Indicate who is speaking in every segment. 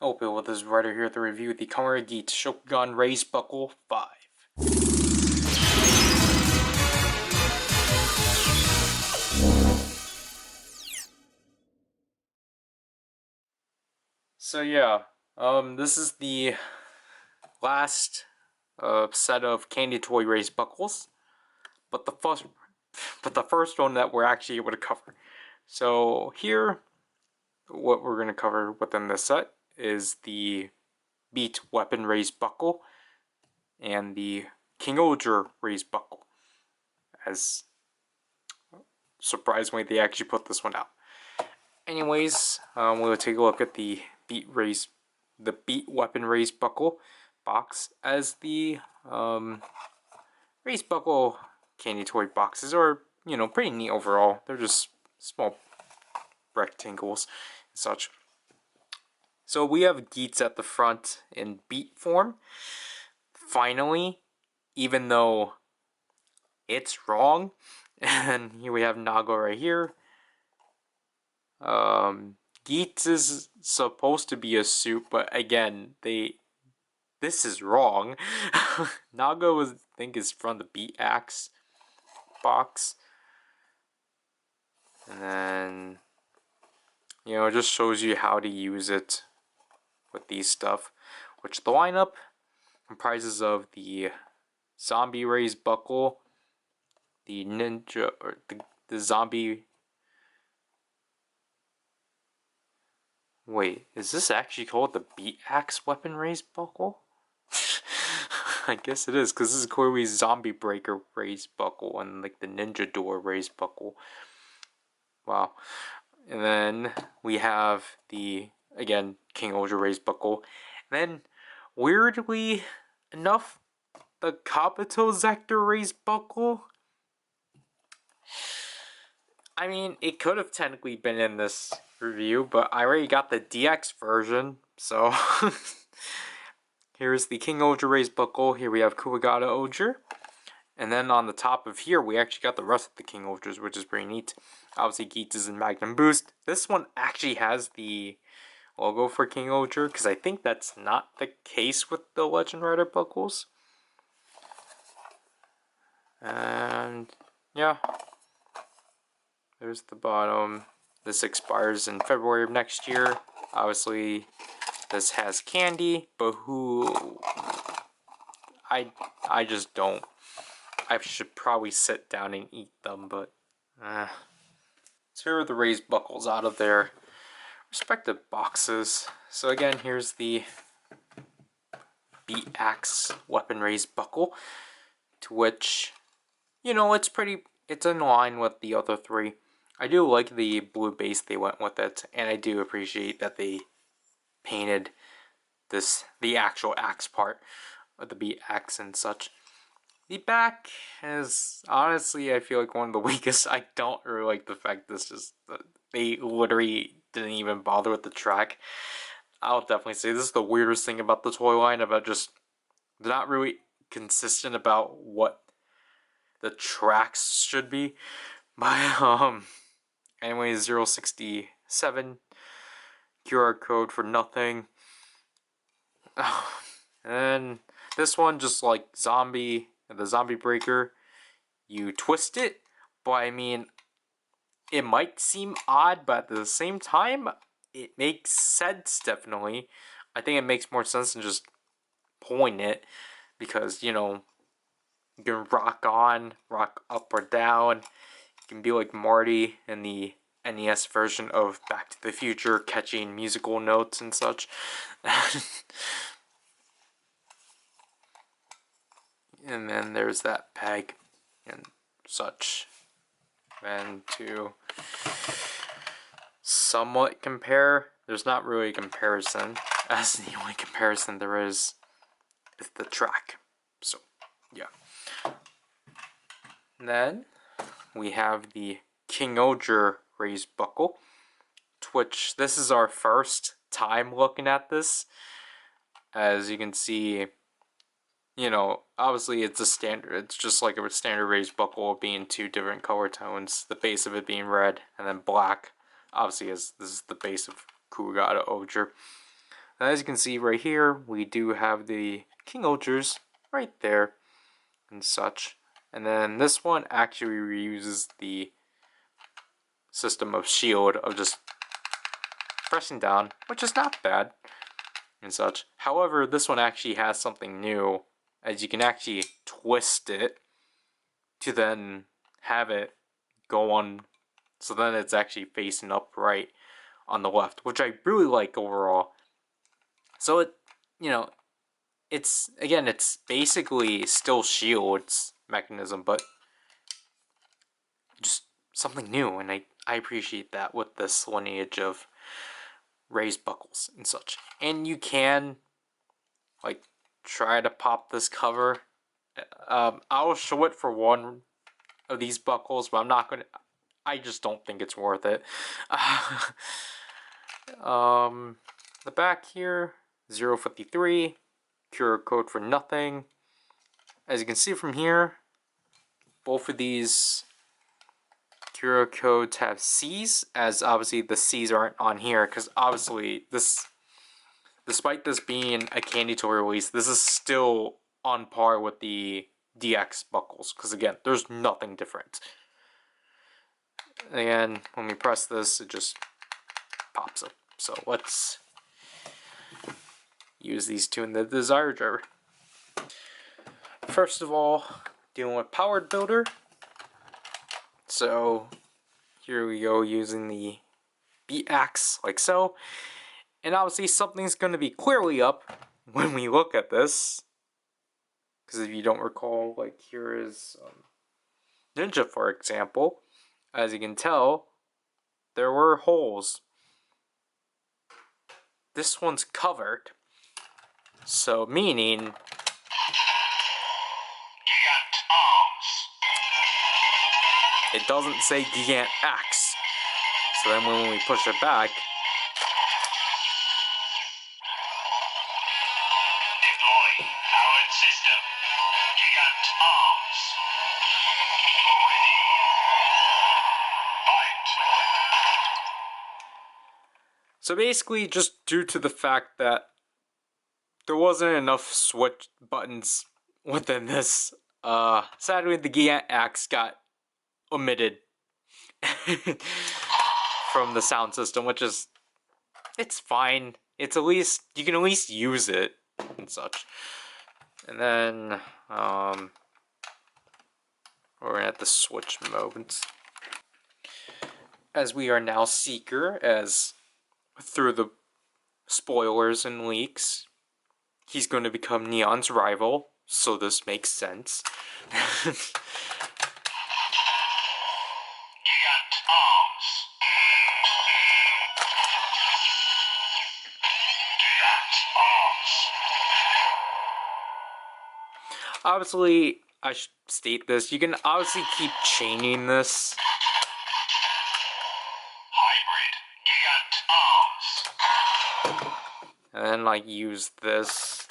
Speaker 1: Oh, Bill, this is Ryder here to review the Kamen Rider Geats Shogun Raise Buckle 5. So yeah, this is the last set of candy toy raised buckles, but the first one that we're actually able to cover. So here, what we're going to cover within this set is the Beat Weapon Raised Buckle and the King Oger Raised Buckle. As surprisingly, they actually put this one out. Anyways, we'll take a look at the Beat Weapon Raised Buckle box, as the Raised Buckle candy toy boxes are, pretty neat overall. They're just small rectangles and such. So we have Geats at the front in Beat form. Finally, even though it's wrong, and here we have Nago right here. Geats is supposed to be a suit, but again, this is wrong. Nago I think is from the Beat Axe box. And then, it just shows you how to use it with these stuff. Which the lineup comprises of the zombie raised buckle, the ninja, or the zombie. Wait, is this actually called the Beat Axe weapon raised buckle? I guess it is, because this is Koi's zombie breaker raised buckle and like the ninja door raised buckle. Wow. And then we have the, again, King Oger raised buckle. And then, weirdly enough, the Kabuto Zector raised buckle. I mean, it could have technically been in this review, but I already got the DX version, so here's the King Oger raised buckle. Here we have Kuwagata Oger. And then on the top of here, we actually got the rest of the King Ogers, which is pretty neat. Obviously, Geats is in Magnum Boost. This one actually has the logo for King Oger, because I think that's not the case with the Legend Rider buckles. And yeah, there's the bottom. This expires in February of next year. Obviously, this has candy, but I just don't. I should probably sit down and eat them, but so here are the raised buckles out of their respective boxes. So again, here's the Beat Axe weapon raised buckle, to which, it's in line with the other three. I do like the blue base they went with it, and I do appreciate that they painted the actual axe part of the Beat Axe and such. The back is, honestly, I feel like one of the weakest. I don't really like the fact they literally didn't even bother with the track. I'll definitely say this is the weirdest thing about the toy line, about just, they're not really consistent about what the tracks should be. But, anyway, 067, QR code for nothing. And this one, just like the zombie breaker, you twist it, but I mean, it might seem odd, but at the same time, it makes sense, definitely. I think it makes more sense than just pulling it, because, you can rock up or down. You can be like Marty in the NES version of Back to the Future, catching musical notes and such. And then there's that peg and such. And to somewhat compare, there's not really a comparison, as the only comparison there is the track. So, yeah. And then we have the King Oger raised buckle, which this is our first time looking at this. As you can see, obviously it's a standard, it's just like a standard raised buckle being two different color tones, the base of it being red and then black. Obviously, as this is the base of Kuwagata Oger. As you can see right here, we do have the King Ogers right there and such. And then this one actually reuses the system of shield of just pressing down, which is not bad and such. However, this one actually has something new, as you can actually twist it to then have it go on, so then it's actually facing upright on the left, which I really like overall. So it, you know, it's basically still shield's mechanism, but just something new, and I appreciate that with this lineage of raised buckles and such. And you can like try to pop this cover. I'll show it for one of these buckles, but I'm not gonna. I just don't think it's worth it. The back here, 053, QR code for nothing. As you can see from here, both of these QR codes have C's, as obviously the C's aren't on here, because obviously this, despite this being a candy toy release, this is still on par with the DX buckles, because again, there's nothing different. Again, when we press this, it just pops up. So let's use these two in the Desire Driver. First of all, dealing with Powered Builder. So here we go, using the beat axe like so. And obviously something's going to be clearly up when we look at this. Because if you don't recall, like here is Ninja, for example. As you can tell, there were holes. This one's covered. So meaning
Speaker 2: Gigant arms.
Speaker 1: It doesn't say Gigant Axe. So then when we push it back,
Speaker 2: Deploy powered system. Gigant arms. Ready. Fight.
Speaker 1: so basically just due to the fact that there wasn't enough switch buttons within this, sadly the Gigant Axe got omitted from the sound system, which is, it's fine. It's at least, you can at least use it and such. And then, we're at the switch mode. As we are now Seeker, as through the spoilers and leaks, he's going to become Neon's rival, so this makes sense.
Speaker 2: Gigant arms. Gigant arms.
Speaker 1: Obviously, I should state this, you can obviously keep chaining this.
Speaker 2: Hybrid. Gigant arms.
Speaker 1: And then like use this.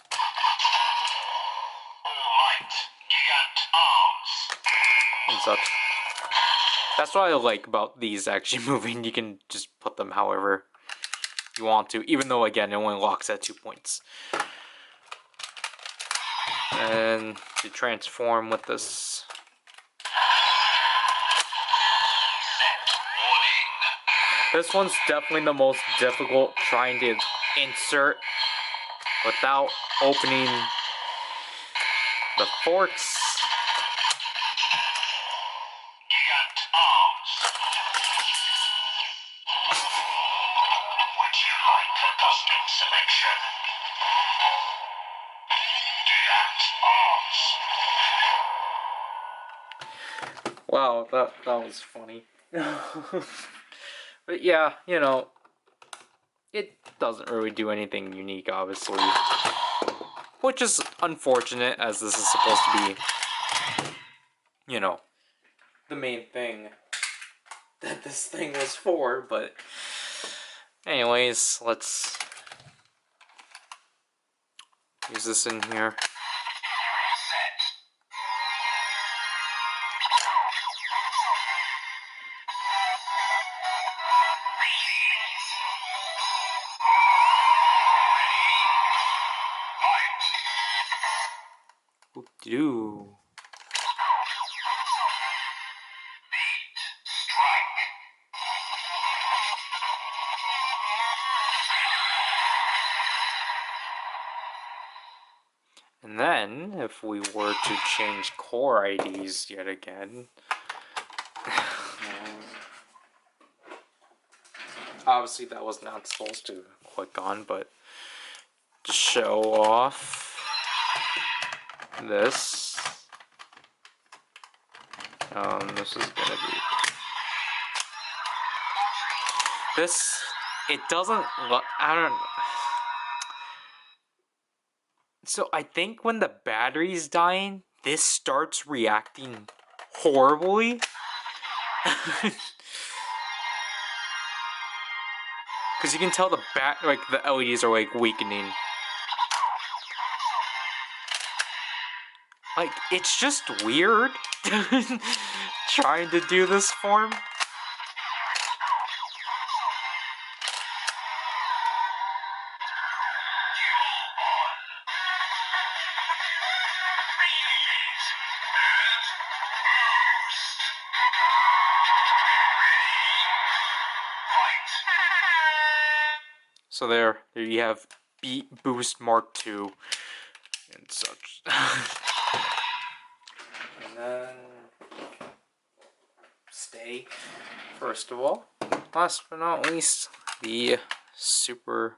Speaker 2: All might. Gigant arms.
Speaker 1: And such. That's what I like about these actually moving. You can just put them however you want to, even though again it only locks at 2 points. And to transform with this. This one's definitely the most difficult, trying to insert without opening the forks.
Speaker 2: Gigant arms. Would you like a custom selection? Gigant arms.
Speaker 1: Wow, that was funny. But yeah, you know, it doesn't really do anything unique, obviously. Which is unfortunate, as this is supposed to be, you know, the main thing that this thing was for, but anyways, let's use this in here. do. And then, if we were to change core IDs yet again, obviously that was not supposed to click on, but to show off this, this is gonna be this. It doesn't look. I don't. So I think when the battery's dying, this starts reacting horribly. Because you can tell the the LEDs are like weakening. Like, it's just weird trying to do this form. So there you have Beat Boost Mark II and such. And then stay. First of all, last but not least, the Super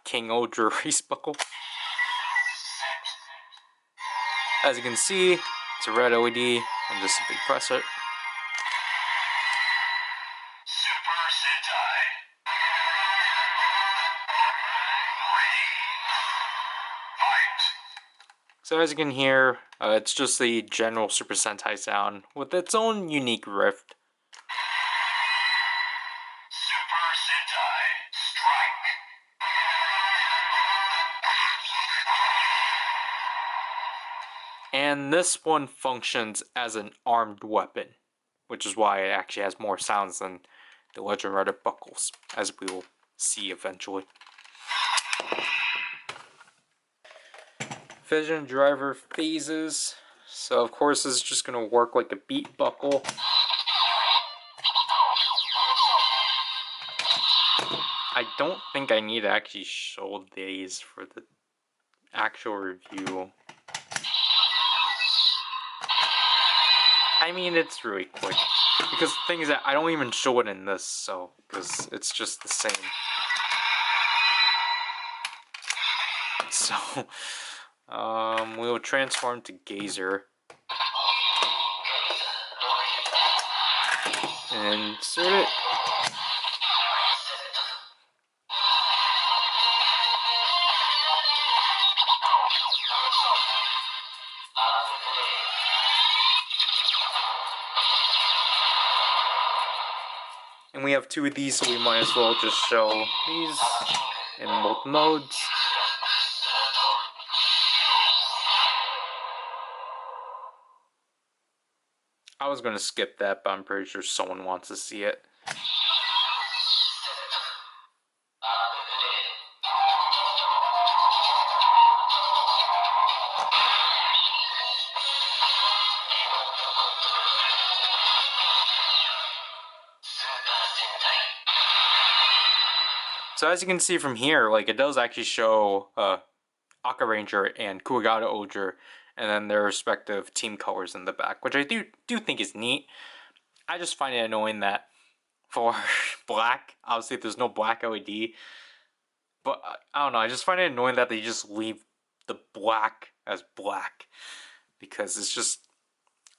Speaker 1: King Oger race buckle. As you can see, it's a red LED, and just simply press it. So as you can hear, it's just the general Super Sentai sound with its own unique riff.
Speaker 2: Super Sentai Strike.
Speaker 1: And this one functions as an armed weapon, which is why it actually has more sounds than the Legend Rider buckles, as we will see eventually. Vision driver phases. So of course this is just going to work like a beat buckle. I don't think I need to actually show these for the actual review. I mean, it's really quick. Because the thing is that I don't even show it in this, so, because it's just the same. So, we will transform to Gazer. And insert it. And we have two of these, so we might as well just show these in both modes. I was gonna skip that, but I'm pretty sure someone wants to see it. So as you can see from here, like, it does actually show Aka Ranger and Kuwagata Oger, and then their respective team colors in the back, which I do think is neat. I just find it annoying that for black, obviously there's no black LED, but I don't know, I just find it annoying that they just leave the black as black, because it's just,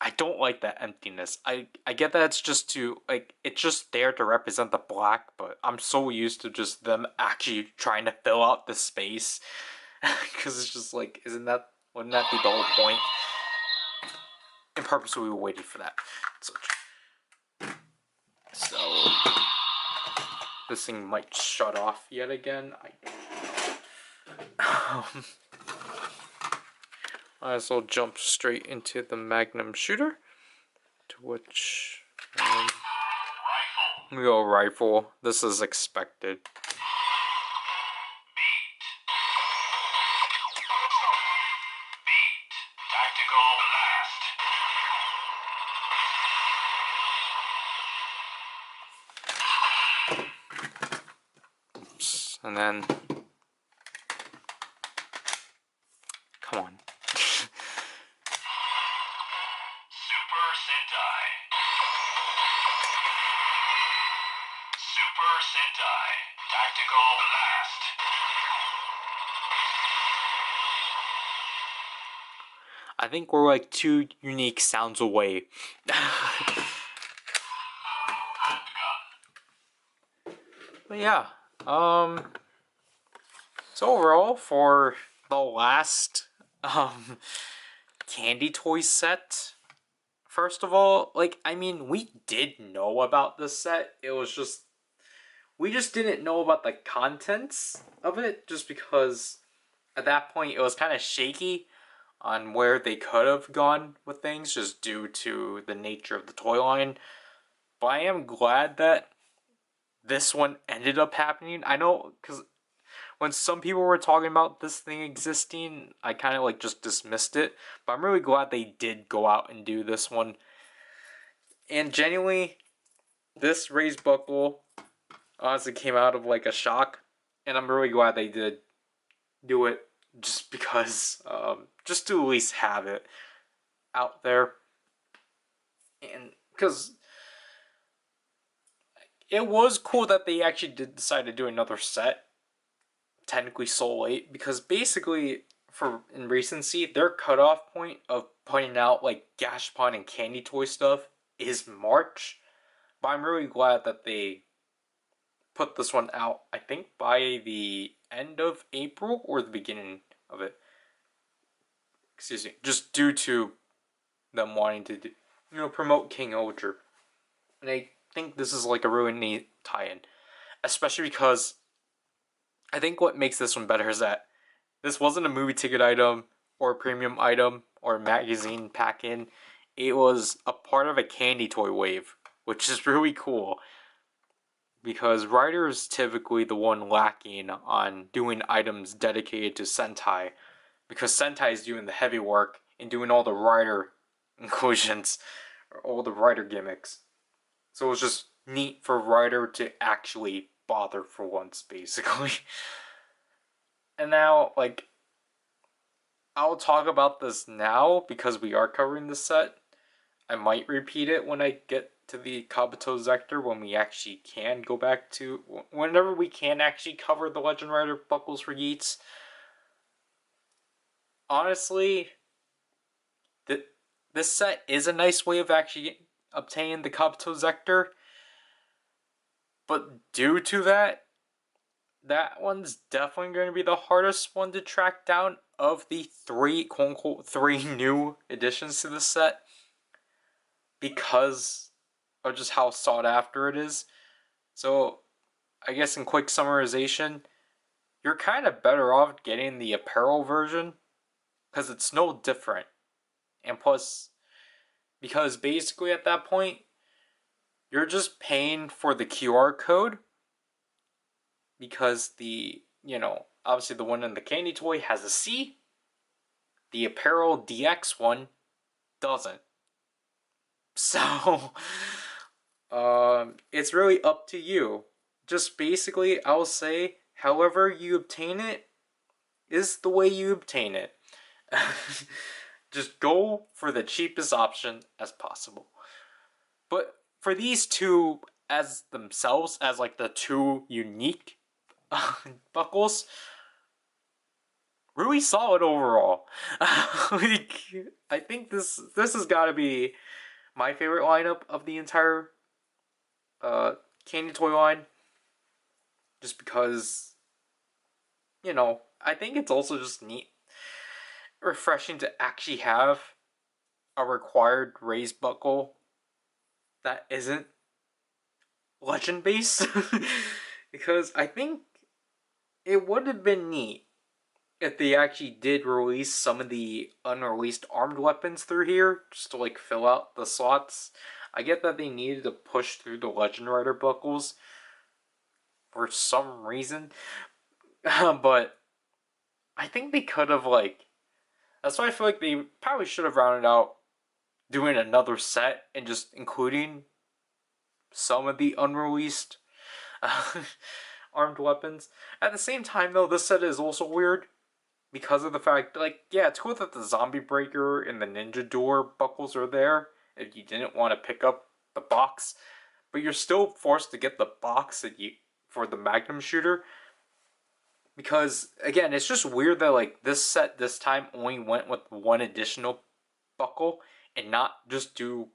Speaker 1: I don't like that emptiness. I get that it's just to, like, it's just there to represent the black, but I'm so used to just them actually trying to fill out the space. Because it's just like, wouldn't that be the whole point? And purposely we were waiting for that. So this thing might shut off yet again. Might as well jump straight into the Magnum shooter, to which we go rifle. This is expected. this, and then come on.
Speaker 2: Super Sentai. Super Sentai. Tactical Blast.
Speaker 1: I think we're like 2 unique sounds away. But yeah, so overall for the last candy toy set, first of all, like, I mean, we did know about this set. It was just, we just didn't know about the contents of it, just because at that point it was kind of shaky on where they could have gone with things, just due to the nature of the toy line. But I am glad that this one ended up happening. I know, because when some people were talking about this thing existing, I kind of like just dismissed it. But I'm really glad they did go out and do this one. And genuinely, this raised buckle honestly came out of like a shock. And I'm really glad they did do it, just because, just to at least have it out there. And because it was cool that they actually did decide to do another set, technically so late, because basically, for in recency, their cutoff point of putting out like Gashpon and Candy Toy stuff is March. But I'm really glad that they put this one out, I think by the end of April or the beginning of it. Excuse me. Just due to them wanting to do, promote King Oger. And I think this is like a really neat tie-in. Especially because I think what makes this one better is that this wasn't a movie ticket item or a premium item or a magazine pack-in. It was a part of a candy toy wave, which is really cool. Because Ryder is typically the one lacking on doing items dedicated to Sentai. Because Sentai is doing the heavy work and doing all the Ryder inclusions, or all the Ryder gimmicks. So it was just neat for Ryder to actually bother for once, basically. And now, like, I'll talk about this now because we are covering the set. I might repeat it when I get to the Kabuto sector, when we actually can go back to, whenever we can actually cover the Legend Rider buckles for Geats. Honestly, this set is a nice way of actually obtaining the Kabuto sector, but due to that, that one's definitely going to be the hardest one to track down of the 3, quote-unquote, 3 new additions to the set, because of just how sought after it is. So, I guess in quick summarization, you're kind of better off getting the apparel version, because it's no different. And plus, because basically at that point, you're just paying for the QR code, because obviously the one in the candy toy has a C, the apparel DX one doesn't. So, it's really up to you. Just basically, I'll say, however you obtain it is the way you obtain it. Just go for the cheapest option as possible. But for these two as themselves, as like the 2 unique buckles, really solid overall. Like, I think this has got to be my favorite lineup of the entire candy toy line, just because, I think it's also just neat, refreshing to actually have a required raised buckle that isn't legend based. Because I think it would have been neat if they actually did release some of the unreleased armed weapons through here, just to like fill out the slots. I get that they needed to push through the Legend Rider buckles for some reason, but I think they could have, like, that's why I feel like they probably should have rounded out doing another set and just including some of the unreleased armed weapons. At the same time, though, this set is also weird because of the fact, like, yeah, it's cool that the zombie breaker and the ninja door buckles are there if you didn't want to pick up the box, but you're still forced to get the box that you for the magnum shooter. Because again, it's just weird that like this set this time only went with one additional buckle and not just do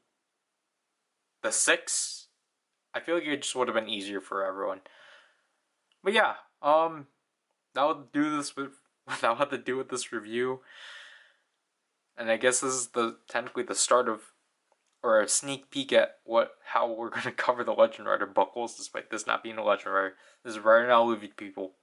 Speaker 1: the 6. I feel like it just would have been easier for everyone. But yeah, that'll do this with that'll have to do with this review. And I guess this is the technically the start of or a sneak peek at how we're gonna cover the Legend Rider buckles, despite this not being a Legend Rider. This is Ryder, and I'll leave you people